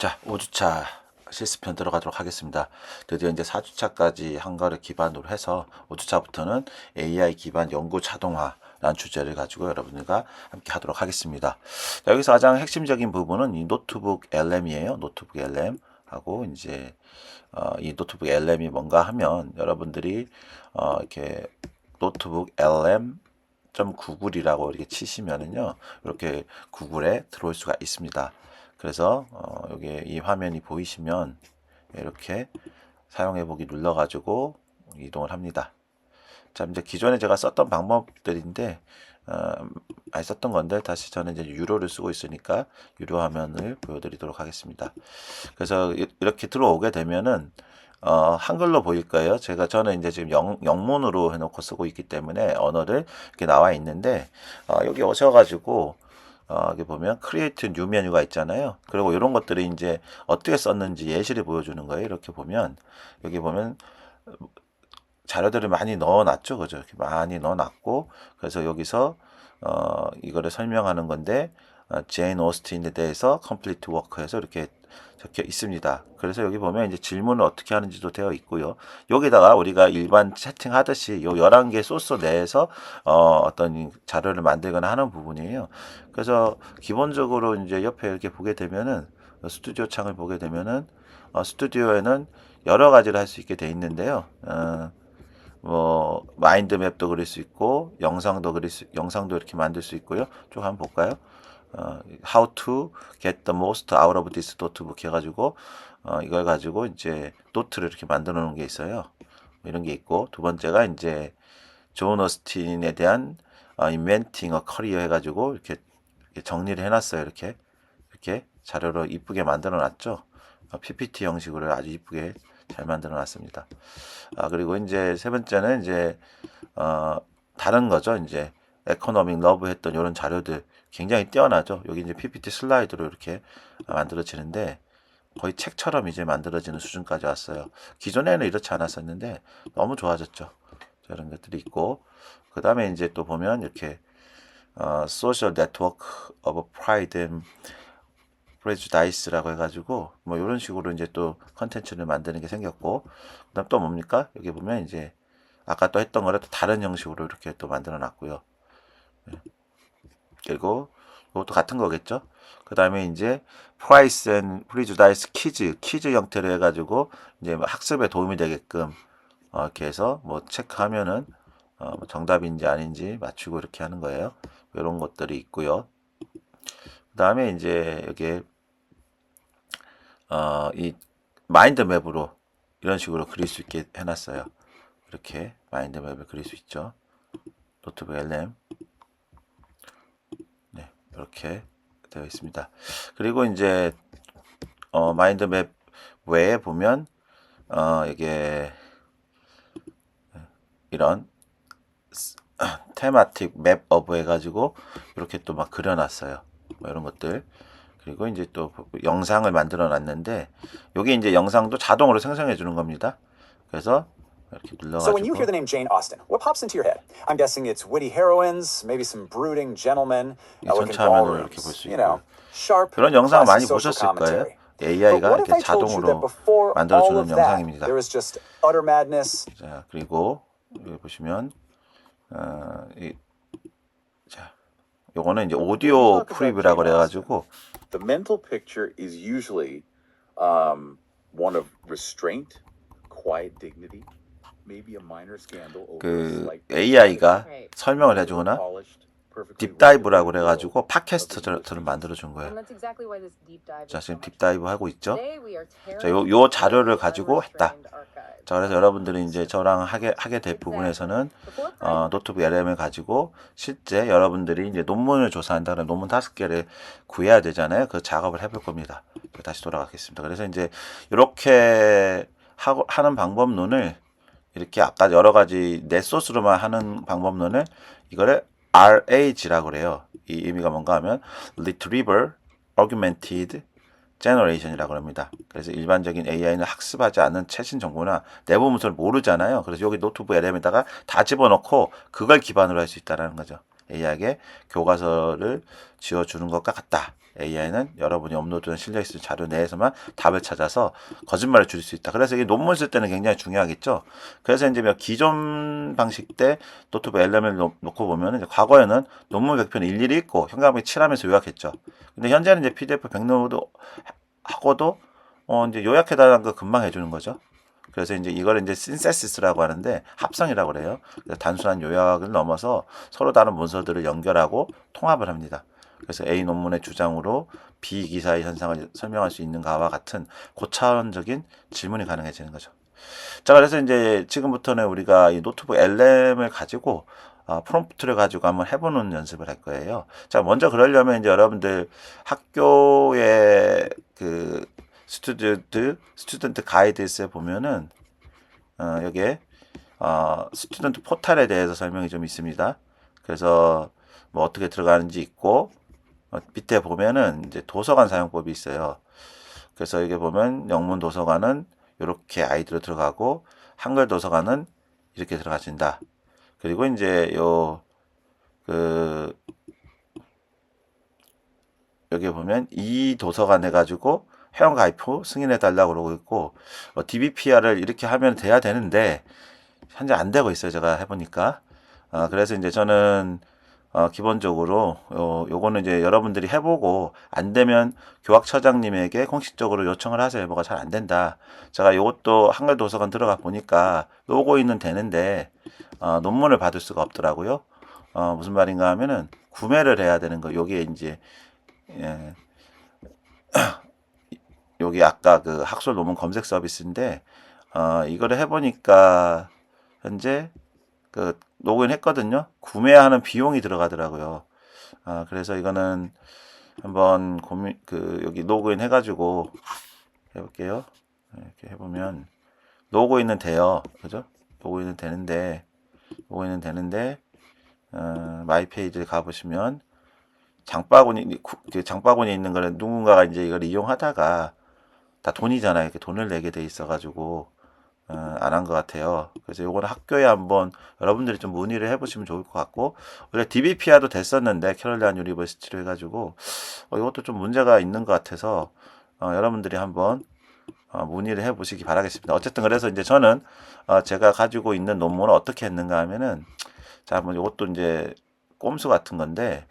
자, 5주차 실습편 들어가도록 하겠습니다. 드디어 이제 4주차까지 한 거를 기반으로 해서 5주차부터는 AI 기반 연구 자동화라는 주제를 가지고 여러분들과 함께 하도록 하겠습니다. 자, 여기서 가장 핵심적인 부분은 이 노트북 LM이에요. 노트북 LM 하고 이제 이 노트북 LM이 뭔가 하면 여러분들이 이렇게 노트북 LM 구글이라고 이렇게 치시면은요, 이렇게 구글에 들어올 수가 있습니다. 그래서 여기 이 화면이 보이시면 이렇게 사용해 보기 눌러 가지고 이동을 합니다. 자, 이제 기존에 제가 썼던 방법들인데 많이 썼던 건데 다시 저는 이제 유료를 쓰고 있으니까 유료 화면을 보여드리도록 하겠습니다. 그래서 이렇게 들어오게 되면은 한글로 보일 거예요. 저는 이제 지금 영문으로 해놓고 쓰고 있기 때문에 언어를 이렇게 나와 있는데 여기 오셔가지고 여기 보면 크리에이트 뉴 메뉴가 있잖아요. 그리고 이런 것들이 이제 어떻게 썼는지 예시를 보여주는 거예요. 이렇게 보면 여기 보면 자료들을 많이 넣어놨죠, 그죠? 이렇게 많이 넣어놨고 그래서 여기서 이거를 설명하는 건데 제인 오스틴에 대해서 컴플리트 워크에서 이렇게 적혀 있습니다. 그래서 여기 보면 이제 질문을 어떻게 하는지도 되어 있고요. 여기다가 우리가 일반 채팅하듯이 요 11개 소스 내에서 어떤 자료를 만들거나 하는 부분이에요. 그래서 기본적으로 이제 옆에 이렇게 보게 되면은 스튜디오 창을 보게 되면은 스튜디오에는 여러 가지를 할 수 있게 돼 있는데요. 뭐 마인드맵도 그릴 수 있고 영상도 이렇게 만들 수 있고요. 쭉 한번 볼까요? How to get the most out of this notebook 해가지고 이걸 가지고 이제 노트를 이렇게 만들어 놓은 게 있어요. 이런 게 있고 두 번째가 이제 존 오스틴에 대한 inventing a career 해가지고 이렇게 정리를 해놨어요. 이렇게 자료로 이쁘게 만들어 놨죠. PPT 형식으로 아주 이쁘게 잘 만들어 놨습니다. 그리고 이제 세 번째는 이제 다른 거죠. 이제 에코노믹 러브 했던 이런 자료들 굉장히 뛰어나죠. 여기 이제 PPT 슬라이드로 이렇게 만들어지는데 거의 책처럼 이제 만들어지는 수준까지 왔어요. 기존에는 이렇지 않았었는데 너무 좋아졌죠. 이런 것들이 있고 그 다음에 이제 또 보면 이렇게 Social Network of Pride and Prejudice라고 해가지고 뭐 이런 식으로 이제 또 컨텐츠를 만드는 게 생겼고 그다음 또 뭡니까? 여기 보면 이제 아까 또 했던 거를 또 다른 형식으로 이렇게 또 만들어 놨고요. 그리고 이것도 같은 거겠죠. 그 다음에 이제 Price and Prejudice 퀴즈 형태로 해가지고 이제 학습에 도움이 되게끔 이렇게 해서 뭐 체크하면은 뭐 정답인지 아닌지 맞추고 이렇게 하는 거예요. 이런 것들이 있고요. 그 다음에 이제 여기 이 마인드맵으로 이런 식으로 그릴 수 있게 해놨어요. 이렇게 마인드맵을 그릴 수 있죠. 노트북 LM 네, 이렇게 되어 있습니다. 그리고 이제 마인드맵 외에 보면 이게 이런 테마틱 맵 어브 해가지고 이렇게 또 막 그려놨어요. 뭐 이런 것들. 그리고 이제 또 영상을 만들어 놨는데 여기 이제 영상도 자동으로 생성해 주는 겁니다. 그래서 이렇게 So when you hear 눌러가지고 the name Jane Austen, what pops into your head? I'm guessing it's witty heroines, maybe some brooding gentlemen, elegant 전체 화면으로 이렇게 볼 ballrooms, 수 you know, 있고요. sharp, 그런 영상 classy 많이 social 보셨을 거예요. commentary. But AI가 what if 이렇게 I told you that 자동으로 before all 만들어주는 of that, 영상입니다. there was just utter madness? 자, 그리고 여기 보시면 자, 요거는 이제 오디오 프리뷰라고 그래가지고 The mental picture is usually one of restraint, quiet dignity, maybe a minor scandal over a 그 slight AI가 설명을 해주거나 polished, perfectly 딥다이브라고 rounded 그래가지고 world 팟캐스트를 만들어 준 거예요. And that's exactly why this deep dive 자, is so 지금 much 딥다이브 fun. 하고 있죠. Today we are 자, 요 자료를 가지고 했다. 자, 그래서 여러분들이 이제 저랑 하게 될 부분에서는 노트북 LM을 가지고 실제 여러분들이 이제 논문을 조사한다는 논문 5개를 구해야 되잖아요. 그 작업을 해볼 겁니다. 다시 돌아가겠습니다. 그래서 이제 이렇게 하는 방법론을 이렇게 아까 여러 가지 넷소스로만 하는 방법론을 이거를 RAG라고 그래요. 이 의미가 뭔가 하면 Retrieval Augmented Generation이라고 합니다. 그래서 일반적인 AI는 학습하지 않는 최신 정보나 내부 문서를 모르잖아요. 그래서 여기 노트북 LM에다가 다 집어넣고 그걸 기반으로 할 수 있다는 거죠. AI에게 교과서를 지어주는 것과 같다. AI는 여러분이 업로드한 실려있을 자료 내에서만 답을 찾아서 거짓말을 줄일 수 있다. 그래서 이게 논문 쓸 때는 굉장히 중요하겠죠. 그래서 이제 기존 방식 때 노트북 LM을 놓고 보면 이제 과거에는 논문 100편 일일이 읽고 현관에 칠하면서 요약했죠. 근데 현재는 이제 PDF 백로드 하고도 이제 요약해달라는 거 금방 해주는 거죠. 그래서 이제 이걸 이제 신세시스라고 하는데 합성이라고 그래요. 단순한 요약을 넘어서 서로 다른 문서들을 연결하고 통합을 합니다. 그래서 A 논문의 주장으로 B 기사의 현상을 설명할 수 있는가와 같은 고차원적인 질문이 가능해지는 거죠. 자, 그래서 이제 지금부터는 우리가 이 노트북 LM을 가지고 프롬프트를 가지고 한번 해보는 연습을 할 거예요. 자, 먼저 그러려면 이제 여러분들 학교의 그 스튜던트 가이드스에 보면은 여기에 스튜던트 포탈에 대해서 설명이 좀 있습니다. 그래서 뭐 어떻게 들어가는지 있고 밑에 보면은 이제 도서관 사용법이 있어요. 그래서 여기 보면 영문 도서관은 이렇게 아이디로 들어가고 한글 도서관은 이렇게 들어가진다. 그리고 이제 여기 보면 이 도서관 해가지고 회원 가입 후 승인해 달라고 그러고 있고 DBPR을 이렇게 하면 돼야 되는데 현재 안 되고 있어요. 제가 해보니까. 그래서 이제 저는 기본적으로 요거는 이제 여러분들이 해보고 안 되면 교학처장님에게 공식적으로 요청을 하세요. 뭐가 잘 안 된다. 제가 요것도 한글 도서관 들어가 보니까 로그인은 되는데 논문을 받을 수가 없더라고요. 무슨 말인가 하면은 구매를 해야 되는 거. 요게 이제 여기 아까 그 학술 논문 검색 서비스인데 이거를 해보니까 현재 그 로그인 했거든요. 구매하는 비용이 들어가더라고요. 그래서 이거는 한번 여기 로그인 해가지고 해볼게요. 이렇게 해보면 로그인은 돼요. 그죠? 로그인은 되는데 마이 페이지를 가보시면 장바구니 있는 거는 누군가가 이제 이걸 이용하다가 다 돈이잖아요. 이렇게 돈을 내게 돼 있어가지고 안 한 것 같아요. 그래서 요거는 학교에 한번 여러분들이 좀 문의를 해보시면 좋을 것 같고 원래 DBPR도 됐었는데 캐롤라인 유니버시티로 해가지고 이것도 좀 문제가 있는 것 같아서 여러분들이 한번 문의를 해보시기 바라겠습니다. 어쨌든 그래서 이제 저는 제가 가지고 있는 논문을 어떻게 했는가 하면은 자 한번 이것도 이제 꼼수 같은 건데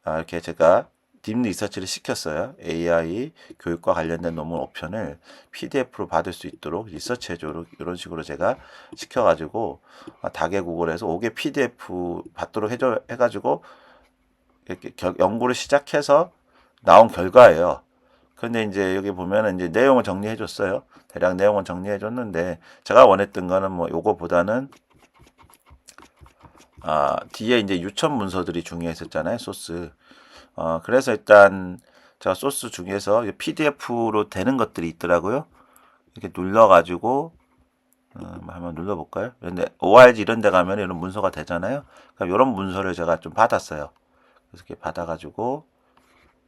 이렇게 제가 딥 리서치를 시켰어요. AI 교육과 관련된 논문 5편을 PDF로 받을 수 있도록 리서치해줘 이런 식으로 제가 시켜가지고 다개 구글에서 5개 PDF 받도록 해가지고 이렇게 연구를 시작해서 나온 결과예요. 근데 이제 여기 보면은 이제 내용을 정리해줬어요. 대략 내용을 정리해줬는데 제가 원했던 거는 뭐 요거보다는 뒤에 이제 유천 문서들이 중요했었잖아요. 소스. 그래서 일단 제가 소스 중에서 PDF로 되는 것들이 있더라고요. 이렇게 눌러가지고 한번 눌러볼까요? 근데 ORG 이런 데 가면 이런 문서가 되잖아요. 그럼 이런 문서를 제가 좀 받았어요. 그래서 이렇게 받아가지고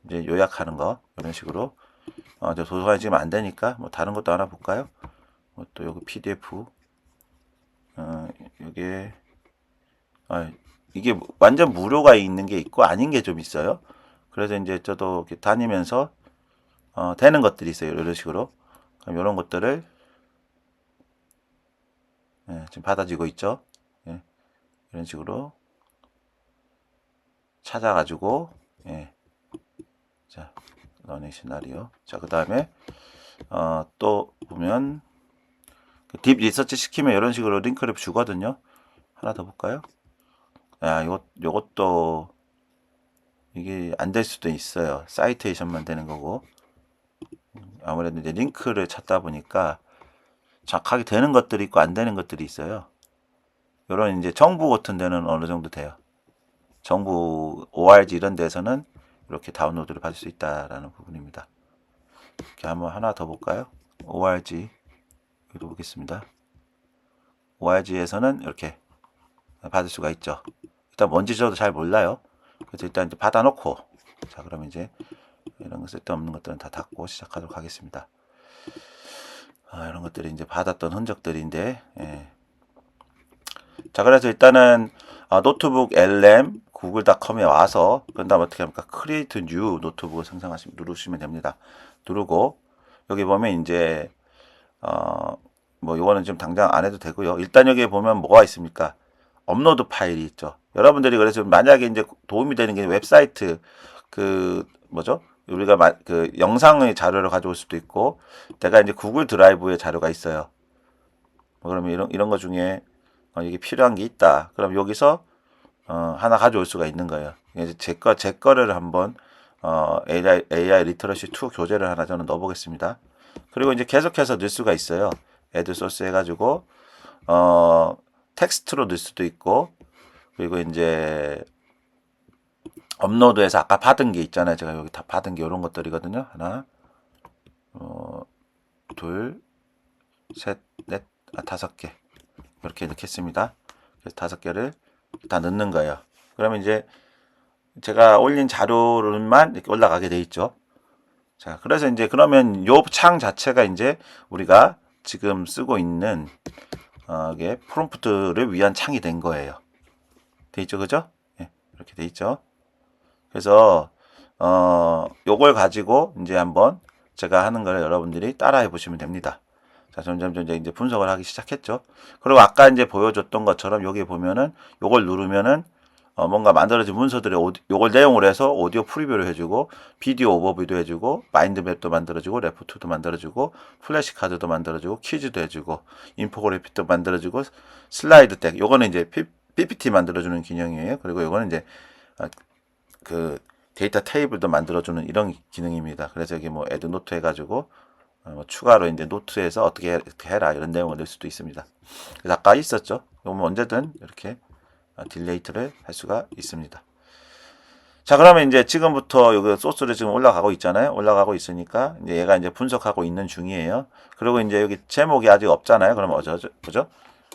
이제 요약하는 거 이런 식으로 도서관이 지금 안 되니까 뭐 다른 것도 하나 볼까요? 또 여기 PDF 여기에 이게 완전 무료가 있는 게 있고 아닌 게 좀 있어요. 그래서 이제 저도 이렇게 다니면서 되는 것들이 있어요. 이런 식으로. 그럼 이런 것들을 지금 받아지고 있죠. 이런 식으로 찾아가지고 자 러닝 시나리오. 자 그 다음에 또 보면 딥 리서치 시키면 이런 식으로 링크를 주거든요. 하나 더 볼까요? 요것도 이게 안 될 수도 있어요. 사이테이션만 되는 거고. 아무래도 이제 링크를 찾다 보니까 정확하게 되는 것들이 있고 안 되는 것들이 있어요. 요런 이제 정부 같은 데는 어느 정도 돼요. 정부 ORG 이런 데서는 이렇게 다운로드를 받을 수 있다라는 부분입니다. 이렇게 한번 하나 더 볼까요? ORG 여기도 보겠습니다. ORG에서는 이렇게 받을 수가 있죠. 일단 뭔지 저도 잘 몰라요. 그래서 일단 이제 받아놓고 자 그럼 이제 이런 거 쓸데없는 것들은 다 닫고 시작하도록 하겠습니다. 이런 것들이 이제 받았던 흔적들인데 자 그래서 일단은 노트북 LM 구글닷컴에 와서 그런 다음 어떻게 합니까? Create New 노트북을 누르시면 됩니다. 누르고 여기 보면 이제 뭐 요거는 지금 당장 안 해도 되고요. 일단 여기 보면 뭐가 있습니까? 업로드 파일이 있죠. 여러분들이 그래서 만약에 이제 도움이 되는 게 웹사이트 그 뭐죠? 우리가 그 영상의 자료를 가져올 수도 있고, 내가 이제 구글 드라이브에 자료가 있어요. 그러면 이런 거 중에 이게 필요한 게 있다. 그럼 여기서 하나 가져올 수가 있는 거예요. 이제 제 거를 한번 AI 리터러시 2 교재를 하나 저는 넣어보겠습니다. 그리고 이제 계속해서 넣을 수가 있어요. 애드 소스 해가지고 텍스트로 넣을 수도 있고, 그리고 이제 업로드해서 아까 받은 게 있잖아요. 제가 여기 다 받은 게 이런 것들이거든요. 하나, 둘, 셋, 넷, 5개 이렇게 넣겠습니다. 그래서 5개를 다 넣는 거예요. 그러면 이제 제가 올린 자료만 이렇게 올라가게 돼 있죠. 자, 그래서 이제 그러면 요 창 자체가 이제 우리가 지금 쓰고 있는 이게 프롬프트를 위한 창이 된 거예요. 돼 있죠, 그죠? 예, 이렇게 돼 있죠. 그래서 요걸 가지고 이제 한번 제가 하는 걸 여러분들이 따라해 보시면 됩니다. 자, 점점 이제 분석을 하기 시작했죠. 그리고 아까 이제 보여줬던 것처럼 여기 보면은 요걸 누르면은 뭔가 만들어진 문서들의 요걸 내용으로 해서 오디오 프리뷰를 해주고, 비디오 오버뷰도 해주고, 마인드맵도 만들어주고, 레포트도 만들어주고, 플래시카드도 만들어주고, 퀴즈도 해주고, 인포그래픽도 만들어주고, 슬라이드 덱, 요거는 이제 PPT 만들어주는 기능이에요. 그리고 요거는 이제 그 데이터 테이블도 만들어주는 이런 기능입니다. 그래서 여기 뭐 애드 노트 해가지고 뭐 추가로 이제 노트에서 어떻게 해라 이런 내용을 넣을 수도 있습니다. 그래서 아까 있었죠. 요거 언제든 이렇게 딜레이트를 할 수가 있습니다. 자, 그러면 이제 지금부터 여기 소스를 지금 올라가고 있잖아요. 올라가고 있으니까 이제 얘가 이제 분석하고 있는 중이에요. 그리고 이제 여기 제목이 아직 없잖아요. 그러면 그죠?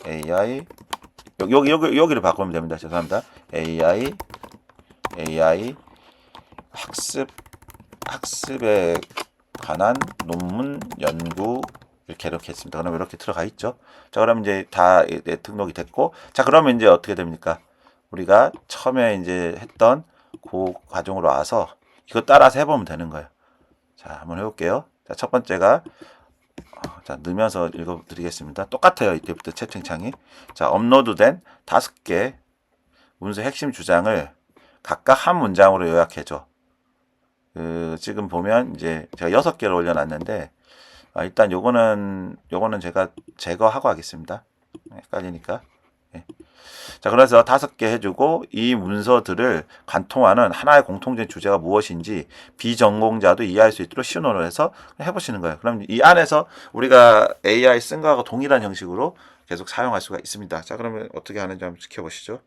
AI 여기를 바꾸면 됩니다. 죄송합니다. AI 학습에 관한 논문 연구 이렇게 했습니다. 그러면 이렇게 들어가 있죠. 자, 그러면 이제 다 등록이 됐고, 자, 그러면 이제 어떻게 됩니까? 우리가 처음에 이제 했던 그 과정으로 와서 이거 따라서 해보면 되는 거예요. 자, 한번 해볼게요. 자, 첫 번째가 자, 넣으면서 읽어드리겠습니다. 똑같아요. 이때부터 채팅창이. 자, 업로드된 5개 문서 핵심 주장을 각각 한 문장으로 요약해줘. 지금 보면 이제 제가 6개를 올려놨는데, 일단 요거는 제가 제거하고 하겠습니다. 헷갈리니까. 예. 자, 그래서 5개 해주고, 이 문서들을 관통하는 하나의 공통된 주제가 무엇인지 비전공자도 이해할 수 있도록 시연을 해서 해보시는 거예요. 그럼 이 안에서 우리가 AI 쓴 거하고 동일한 형식으로 계속 사용할 수가 있습니다. 자, 그러면 어떻게 하는지 한번 지켜보시죠.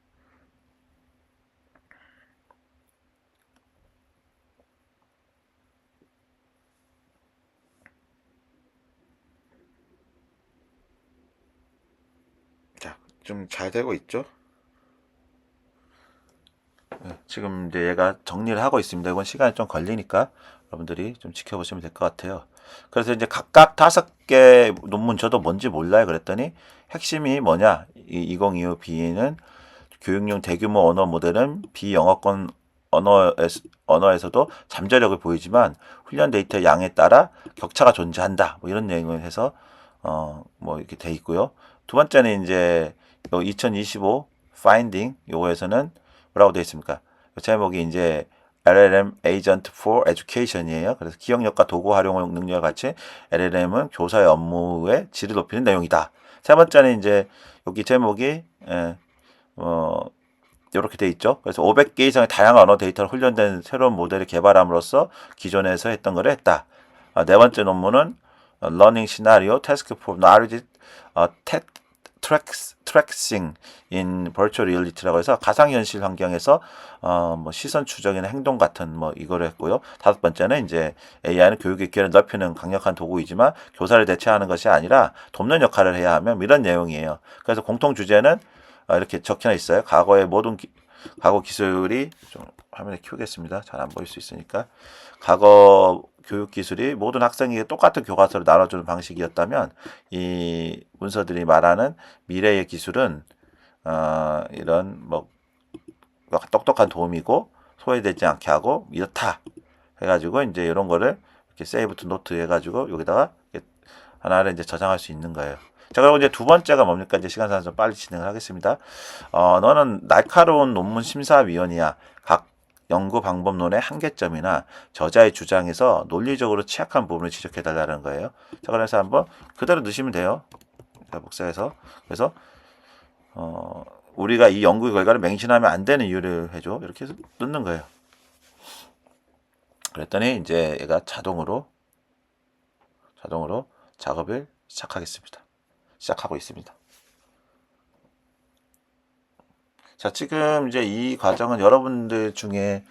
좀 잘 되고 있죠? 네, 지금 이제 얘가 정리를 하고 있습니다. 이건 시간이 좀 걸리니까 여러분들이 좀 지켜보시면 될 것 같아요. 그래서 이제 각각 5개 논문 저도 뭔지 몰라요. 그랬더니 핵심이 뭐냐? 이 2025 B는 교육용 대규모 언어 모델은 비영어권 언어에서도 잠재력을 보이지만 훈련 데이터 양에 따라 격차가 존재한다. 뭐 이런 내용을 해서 뭐 이렇게 돼 있고요. 두 번째는 이제 2025 Finding 요거에서는 뭐라고 되어 있습니까? 제목이 이제 LLM Agent for Education이에요. 그래서 기억력과 도구 활용 능력을 갖춘 LLM은 교사의 업무의 질을 높이는 내용이다. 세 번째는 이제 여기 제목이 이렇게 돼 있죠. 그래서 500개 이상의 다양한 언어 데이터를 훈련된 새로운 모델을 개발함으로써 기존에서 했던 걸 했다. 네 번째 논문은 Learning Scenario Task for Knowledge Tracing in Virtual Reality라고 해서 가상현실 환경에서 뭐 시선 추적이나 행동 같은 뭐 이거를 했고요. 5번째는 이제 AI는 교육의 기회를 넓히는 강력한 도구이지만 교사를 대체하는 것이 아니라 돕는 역할을 해야 하면 이런 내용이에요. 그래서 공통 주제는 이렇게 적혀 있어요. 과거의 모든 과거 기술이 좀 화면에 키우겠습니다. 잘 안 보일 수 있으니까. 과거 교육 기술이 모든 학생에게 똑같은 교과서를 나눠주는 방식이었다면 이 문서들이 말하는 미래의 기술은 이런 뭐 똑똑한 도움이고 소외되지 않게 하고 이렇다 해가지고 이제 이런 거를 이렇게 세이브 투 노트 해가지고 여기다가 하나를 이제 저장할 수 있는 거예요. 자, 그리고 이제 두 번째가 뭡니까? 이제 시간상 좀 빨리 진행을 하겠습니다. 너는 날카로운 논문 심사위원이야. 각 연구 방법론의 한계점이나 저자의 주장에서 논리적으로 취약한 부분을 지적해달라는 거예요. 자, 그래서 한번 그대로 넣으시면 돼요. 자, 복사해서. 그래서, 우리가 이 연구 결과를 맹신하면 안 되는 이유를 해줘. 이렇게 해서 넣는 거예요. 그랬더니 이제 얘가 자동으로 작업을 시작하고 있습니다. 자, 지금 이제 이 과정은 여러분들 중에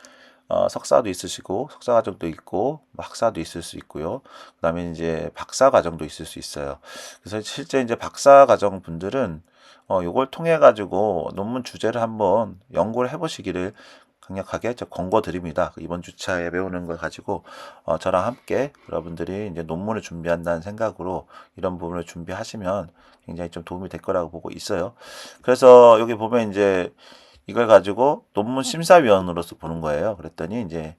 석사도 있으시고 석사 과정도 있고 학사도 있을 수 있고요. 그다음에 이제 박사 과정도 있을 수 있어요. 그래서 실제 이제 박사 과정 분들은 요걸 통해 가지고 논문 주제를 한번 연구를 해보시기를 강력하게 권고드립니다. 이번 주차에 배우는 걸 가지고 저랑 함께 여러분들이 이제 논문을 준비한다는 생각으로 이런 부분을 준비하시면 굉장히 좀 도움이 될 거라고 보고 있어요. 그래서 여기 보면 이제 이걸 가지고 논문 심사위원으로서 보는 거예요. 그랬더니 이제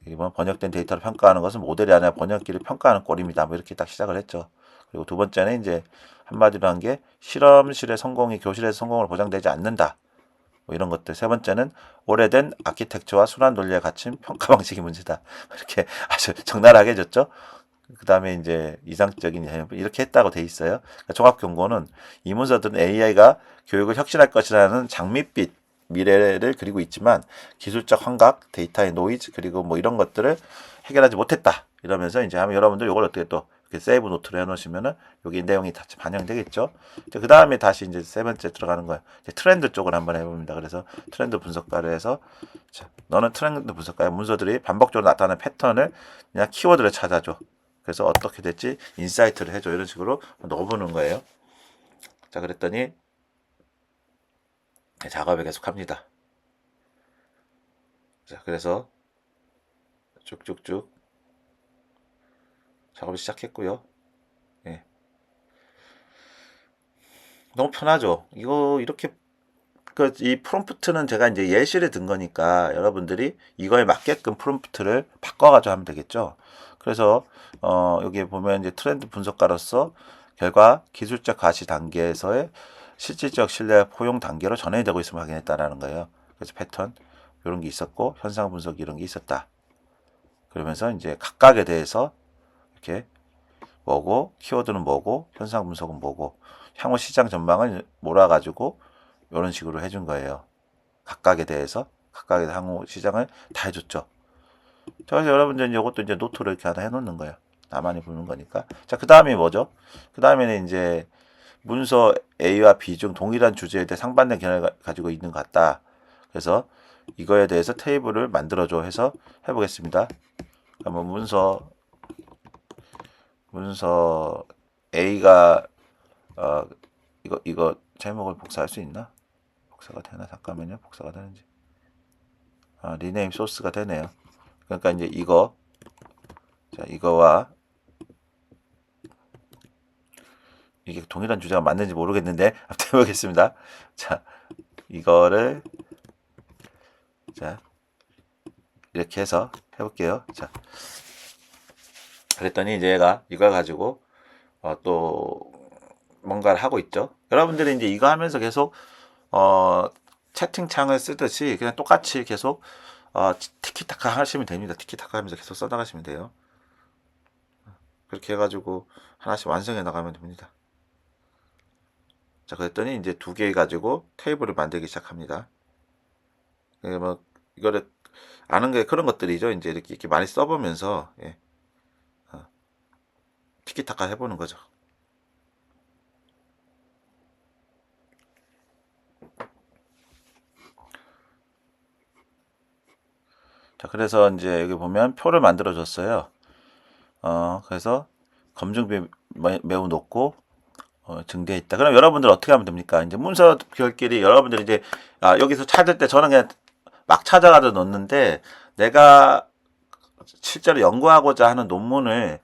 이번 번역된 데이터를 평가하는 것은 모델이 아니라 번역기를 평가하는 꼴입니다. 뭐 이렇게 딱 시작을 했죠. 그리고 두 번째는 이제 한마디로 한 게 실험실의 성공이 교실에서 성공을 보장되지 않는다. 뭐 이런 것들. 세 번째는 오래된 아키텍처와 순환 논리에 갇힌 평가 방식이 문제다. 이렇게 아주 적나라하게 해줬죠. 그 다음에 이제 이상적인 이렇게 했다고 돼 있어요. 그러니까 종합 경고는 이 문서들은 AI가 교육을 혁신할 것이라는 장밋빛 미래를 그리고 있지만 기술적 환각, 데이터의 노이즈 그리고 뭐 이런 것들을 해결하지 못했다. 이러면서 이제 하면 여러분들 이걸 어떻게 또 이렇게 세이브 노트로 해놓으시면은 여기 내용이 다 반영되겠죠. 그 다음에 다시 이제 세 번째 들어가는 거예요. 트렌드 쪽을 한번 해봅니다. 그래서 트렌드 분석가를 해서 자, 너는 트렌드 분석가의 문서들이 반복적으로 나타나는 패턴을 그냥 키워드를 찾아줘. 그래서 어떻게 됐지? 인사이트를 해줘. 이런 식으로 넣어보는 거예요. 자, 그랬더니 작업을 계속 합니다. 자, 그래서 쭉쭉쭉 작업을 시작했고요. 예. 너무 편하죠. 이거 이렇게 이 프롬프트는 제가 이제 예시를 든 거니까 여러분들이 이거에 맞게끔 프롬프트를 바꿔가지고 하면 되겠죠. 그래서 여기에 보면 이제 트렌드 분석가로서 결과 기술적 가시 단계에서의 실질적 신뢰 포용 단계로 전환되고 있음을 확인했다라는 거예요. 그래서 패턴 이런 게 있었고 현상 분석 이런 게 있었다. 그러면서 이제 각각에 대해서 이렇게 뭐고 키워드는 뭐고 현상 분석은 뭐고 향후 시장 전망을 몰아가지고 이런 식으로 해준 거예요. 각각에 대해서 향후 시장을 다 해줬죠. 그래서 여러분들은 이것도 이제 노트를 이렇게 하나 해놓는 거예요. 나만이 보는 거니까. 자, 그 다음에 뭐죠? 그 다음에는 이제 문서 A와 B 중 동일한 주제에 대해 상반된 견해를 가지고 있는 것 같다. 그래서 이거에 대해서 테이블을 만들어줘 해서 해보겠습니다. 그러면 문서 A가 이거 제목을 복사할 수 있나? 복사가 되나? 잠깐만요. 복사가 되는지. 리네임 소스가 되네요. 그러니까 이제 이거와 이게 동일한 주제가 맞는지 모르겠는데 한번 해보겠습니다. 자, 이거를 이렇게 해서 해볼게요. 자, 그랬더니 이제 얘가 이걸 가지고 또 뭔가를 하고 있죠. 여러분들이 이제 이거 하면서 계속 채팅창을 쓰듯이 그냥 똑같이 계속 티키타카 하시면 됩니다. 티키타카 하면서 계속 써나가시면 돼요. 그렇게 해가지고 하나씩 완성해 나가면 됩니다. 자, 그랬더니 이제 두 개 가지고 테이블을 만들기 시작합니다. 뭐 이거를 아는 게 그런 것들이죠. 이제 이렇게 많이 써보면서 티키타카 해보는 거죠. 자, 그래서 이제 여기 보면 표를 만들어 줬어요. 그래서 검증비 매우 높고 증대해 있다. 그럼 여러분들 어떻게 하면 됩니까? 이제 문서 결끼리 여러분들이 이제 여기서 찾을 때 저는 그냥 막 찾아가서 넣는데 내가 실제로 연구하고자 하는 논문을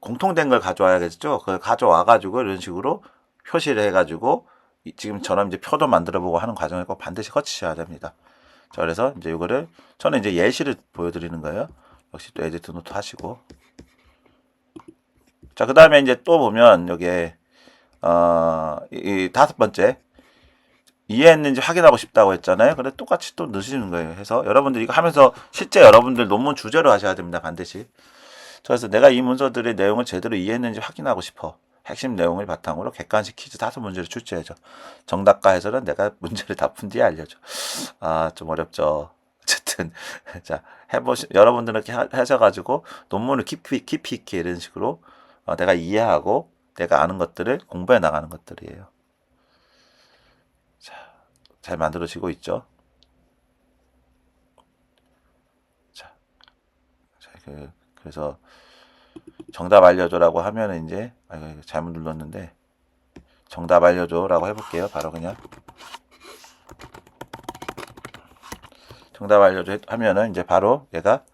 공통된 걸 가져와야겠죠. 그걸 가져와 가지고 이런 식으로 표시를 해 가지고 지금처럼 이제 표도 만들어보고 하는 과정을 꼭 반드시 거치셔야 됩니다. 자, 그래서 이제 이거를 저는 이제 예시를 보여드리는 거예요. 역시 또 에디트 노트 하시고. 자, 그 다음에 이제 또 보면 여기에 이 5번째 이해했는지 확인하고 싶다고 했잖아요. 근데 똑같이 또 넣으시는 거예요. 해서 여러분들 이거 하면서 실제 여러분들 논문 주제로 하셔야 됩니다. 반드시. 그래서 내가 이 문서들의 내용을 제대로 이해했는지 확인하고 싶어. 핵심 내용을 바탕으로 객관식 퀴즈 5문제를 출제해줘. 정답과 해설은 내가 문제를 다 푼 뒤에 알려줘. 좀 어렵죠. 어쨌든 자, 여러분들은 이렇게 하셔가지고 논문을 깊이 있게 이런 식으로 내가 이해하고 내가 아는 것들을 공부해 나가는 것들이에요. 자, 잘 만들어지고 있죠. 자, 그래서 정답 알려줘라고 하면은 이제 이거 잘못 눌렀는데 정답 알려줘라고 해볼게요. 바로 그냥 정답 알려줘 하면은 이제 바로 얘가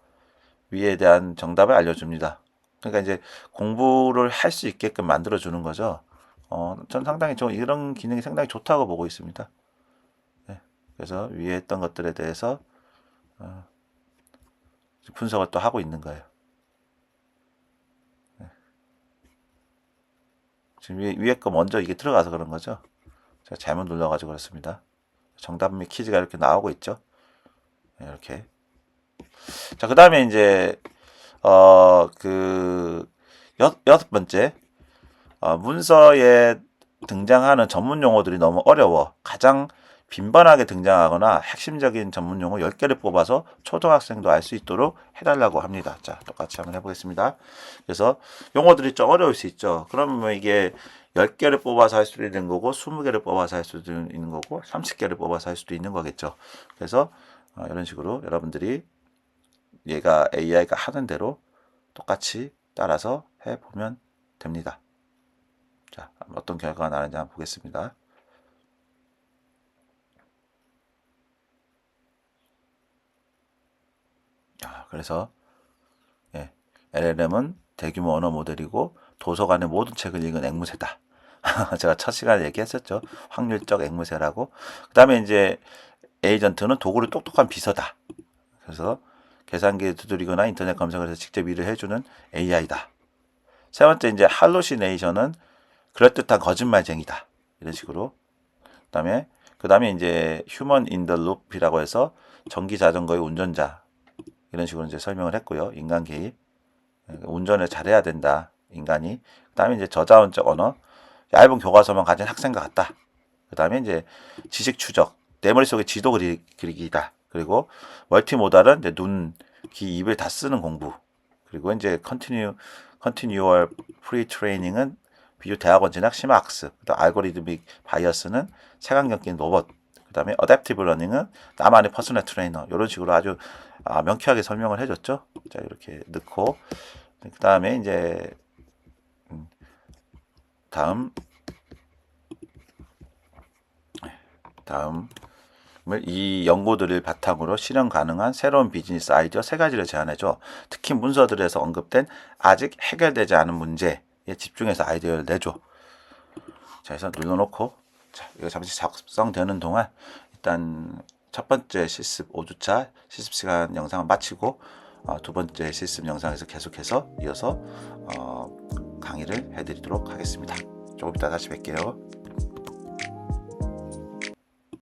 위에 대한 정답을 알려줍니다. 그러니까 이제 공부를 할 수 있게끔 만들어주는 거죠. 전 상당히 이런 기능이 상당히 좋다고 보고 있습니다. 네, 그래서 위에 했던 것들에 대해서 분석을 또 하고 있는 거예요. 네. 지금 위에 거 먼저 이게 들어가서 그런 거죠. 제가 잘못 눌러가지고 그렇습니다. 정답 및 퀴즈가 이렇게 나오고 있죠. 네, 이렇게. 자, 그 다음에 이제 여섯 번째, 문서에 등장하는 전문 용어들이 너무 어려워. 가장 빈번하게 등장하거나 핵심적인 전문 용어 10개를 뽑아서 초등학생도 알 수 있도록 해달라고 합니다. 자, 똑같이 한번 해보겠습니다. 그래서 용어들이 좀 어려울 수 있죠. 그러면 뭐 이게 10개를 뽑아서 할 수도 있는 거고, 20개를 뽑아서 할 수도 있는 거고, 30개를 뽑아서 할 수도 있는 거겠죠. 그래서 이런 식으로 여러분들이 얘가 AI가 하는 대로 똑같이 따라서 해보면 됩니다. 자, 어떤 결과가 나는지 한번 보겠습니다. 그래서 LLM은 대규모 언어 모델이고 도서관의 모든 책을 읽은 앵무새다. 제가 첫 시간에 얘기했었죠. 확률적 앵무새라고. 그 다음에 이제 에이전트는 도구를 똑똑한 비서다. 그래서 계산기에 두드리거나 인터넷 검색을 해서 직접 일을 해주는 AI다. 세 번째 이제 할로시네이션은 그럴듯한 거짓말쟁이다. 이런 식으로. 그 다음에 이제 휴먼 인 더 룹이라고 해서 전기 자전거의 운전자. 이런 식으로 이제 설명을 했고요. 인간 개입. 운전을 잘해야 된다. 인간이. 그 다음에 이제 저자원적 언어. 얇은 교과서만 가진 학생과 같다. 그 다음에 이제 지식 추적. 내 머릿속에 지도 그리기다. 그리고 멀티모달은 이제 눈, 귀, 입을 다 쓰는 공부. 그리고 이제 continual pre-training은 비교 대학원 진학 심화 학습. 그다음 알고리드믹 바이어스는 색안경 낀 로봇. 그다음에 어댑티브 러닝은 나만의 퍼스널 트레이너. 이런 식으로 아주 명쾌하게 설명을 해줬죠. 자, 이렇게 넣고 그다음에 이제 다음을 이 연구들을 바탕으로 실현 가능한 새로운 비즈니스 아이디어 3가지를 제안해줘. 특히 문서들에서 언급된 아직 해결되지 않은 문제에 집중해서 아이디어를 내줘. 자, 그래서 눌러놓고 자, 이거 잠시 작성되는 동안 일단 첫 번째 실습 5주차 실습 시간 영상을 마치고 두 번째 실습 영상에서 계속해서 이어서 강의를 해드리도록 하겠습니다. 조금 이따 다시 뵐게요.